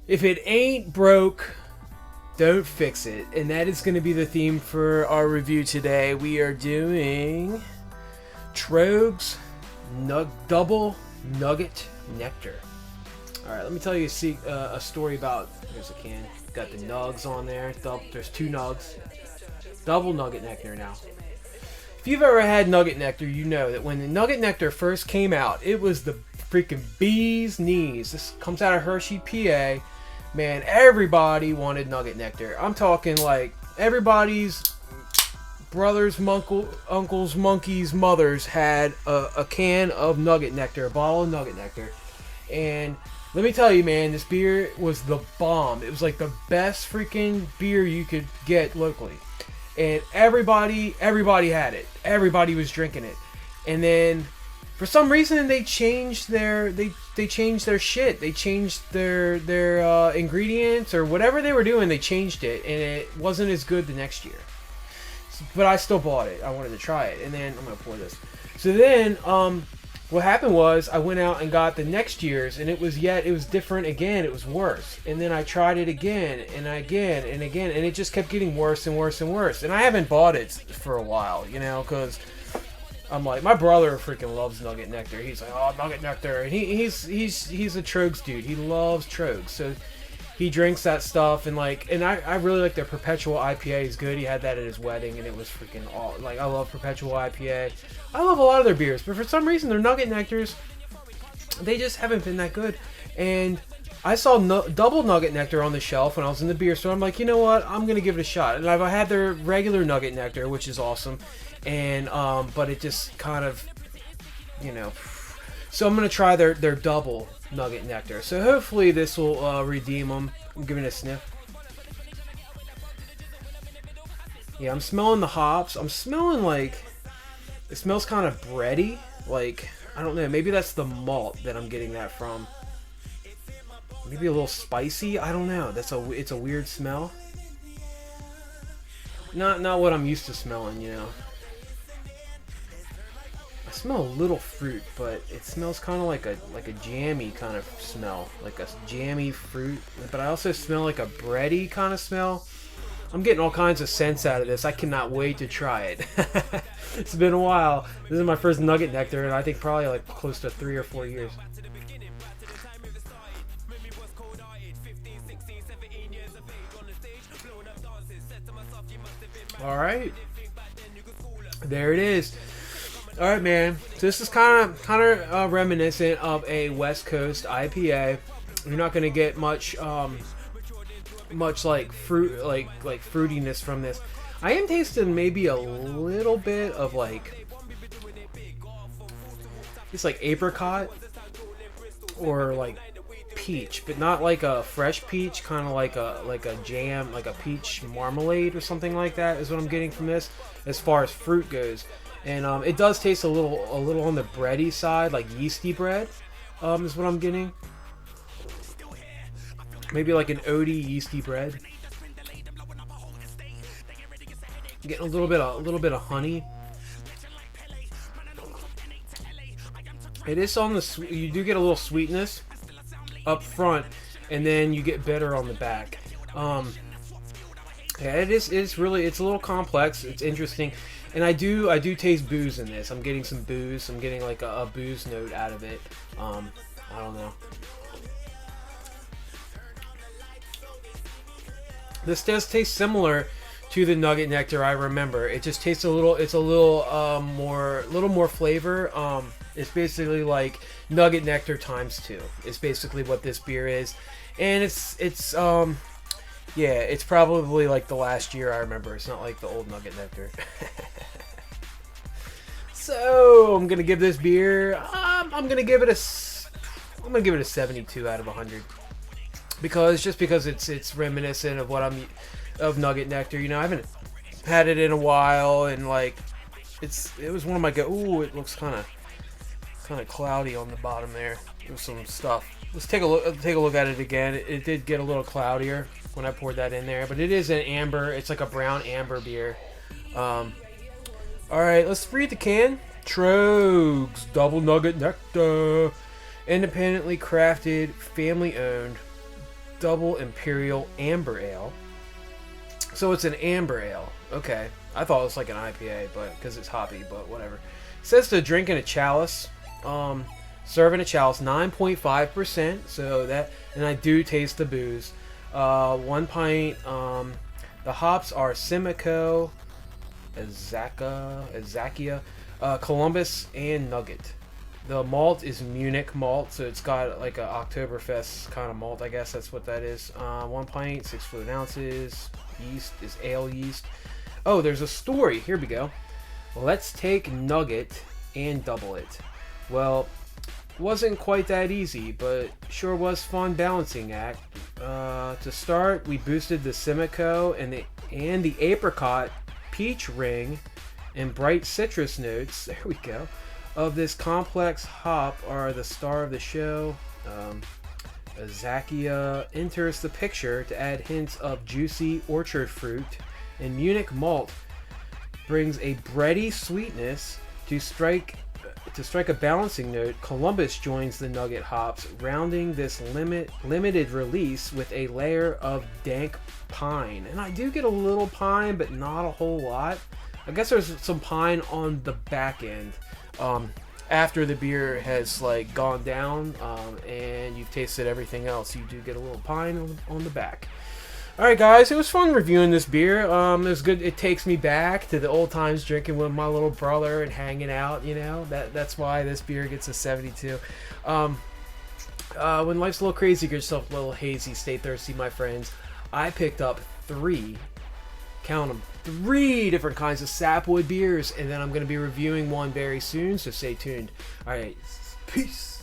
If it ain't broke, don't fix it. And that is going to be the theme for our review today. We are doing Troegs Double Nugget Nectar. Alright, let me tell you a story about... Here's a can. Got the nugs on there. There's 2 nugs. Double Nugget Nectar now. If you've ever had Nugget Nectar, you know that when the Nugget Nectar first came out, it was the freaking bee's knees. This comes out of Hershey, PA. Man, everybody wanted Nugget Nectar. I'm talking like everybody's brothers, uncles, monkeys, mothers had a can of Nugget Nectar, a bottle of Nugget Nectar. And let me tell you, man, this beer was the bomb. It was like the best freaking beer you could get locally. And everybody had it. Everybody was drinking it. And then for some reason they changed their changed their shit. They changed their ingredients or whatever they were doing. They changed it, and it wasn't as good the next year. But I still bought it. I wanted to try it. And then I'm gonna pour this. So then what happened was I went out and got the next year's, and it was different again. It was worse. And then I tried it again and again and again, and it just kept getting worse and worse and worse. And I haven't bought it for a while, you know, because I'm like, my brother freaking loves Nugget Nectar. He's like, oh, Nugget Nectar, and he's a Troegs dude. He loves Troegs, so he drinks that stuff. And I really like their Perpetual IPA. Is good. He had that at his wedding, and it was freaking I love Perpetual IPA. I love a lot of their beers, but for some reason their Nugget Nectars, they just haven't been that good. And I saw Double Nugget Nectar on the shelf when I was in the beer store. I'm like, you know what? I'm gonna give it a shot. And I've had their regular Nugget Nectar, which is awesome, and but it just kind of, you know. So I'm gonna try their Double Nugget Nectar. So hopefully this will redeem them. I'm giving it a sniff. Yeah, I'm smelling the hops. I'm smelling like... It smells kind of bready. Like, I don't know. Maybe that's the malt that I'm getting that from. Maybe a little spicy. I don't know. It's a weird smell. Not what I'm used to smelling, you know. I smell a little fruit, but it smells kind of like a jammy kind of smell, like a jammy fruit. But I also smell like a bready kind of smell. I'm getting all kinds of scents out of this. I cannot wait to try it. It's been a while. This is my first Nugget Nectar, and I think probably like close to 3 or 4 years. All right, there it is. All right, man. So this is kind of reminiscent of a West Coast IPA. You're not gonna get much like fruit, like fruitiness from this. I am tasting maybe a little bit of like, it's like apricot or like peach, but not like a fresh peach, kind of like a jam, like a peach marmalade or something like that is what I'm getting from this as far as fruit goes. And it does taste a little on the bready side, like yeasty bread, is what I'm getting. Maybe like an oaty yeasty bread. Getting a little bit of honey. It is on the you do get a little sweetness up front, and then you get bitter on the back. Yeah, it's a little complex. It's interesting, and I do taste booze in this. I'm getting some booze. I'm getting like a booze note out of it. I don't know. This does taste similar to the Nugget Nectar I remember. It just tastes a little more flavor. It's basically like Nugget Nectar times 2. It's basically what this beer is, and it's probably like the last year I remember. It's not like the old Nugget Nectar. So I'm gonna give this beer. I'm gonna give it a 72 out of 100. Because it's reminiscent of of Nugget Nectar. You know, I haven't had it in a while, and like it was one of my ooh, it looks kind of cloudy on the bottom there. There's some stuff. Let's take a look at it again. It did get a little cloudier when I poured that in there, but it is an amber. It's like a brown amber beer. All right, let's read the can. Troegs Double Nugget Nectar, independently crafted, family owned. Double Imperial Amber Ale. So it's an amber ale. Okay. I thought it was like an IPA, but because it's hoppy, but whatever. It says to drink in a chalice. Serve in a chalice, 9.5%. So that, and I do taste the booze. 1 pint. The hops are Simcoe, Azakia, Columbus, and Nugget. The malt is Munich malt, so it's got like a Oktoberfest kind of malt, I guess that's what that is. 1 pint, 6 fluid ounces. Yeast is ale yeast. Oh, there's a story. Here we go. Let's take Nugget and double it. Well, wasn't quite that easy, but sure was fun balancing act. To start, we boosted the Simcoe and the apricot peach ring and bright citrus notes. There we go. Of this complex hop are the star of the show. Azakia enters the picture to add hints of juicy orchard fruit, and Munich malt brings a bready sweetness to strike a balancing note. Columbus joins the Nugget hops, rounding this limited release with a layer of dank pine. And I do get a little pine, but not a whole lot. I guess there's some pine on the back end. After the beer has like gone down and you've tasted everything else, you do get a little pine on the back. Alright guys, it was fun reviewing this beer. It was good. It takes me back to the old times drinking with my little brother and hanging out, you know. That's why this beer gets a 72. When life's a little crazy, get yourself a little hazy, stay thirsty, my friends. I picked up 3 different kinds of Sapwood beers, and then I'm going to be reviewing one very soon, so stay tuned. Alright, peace.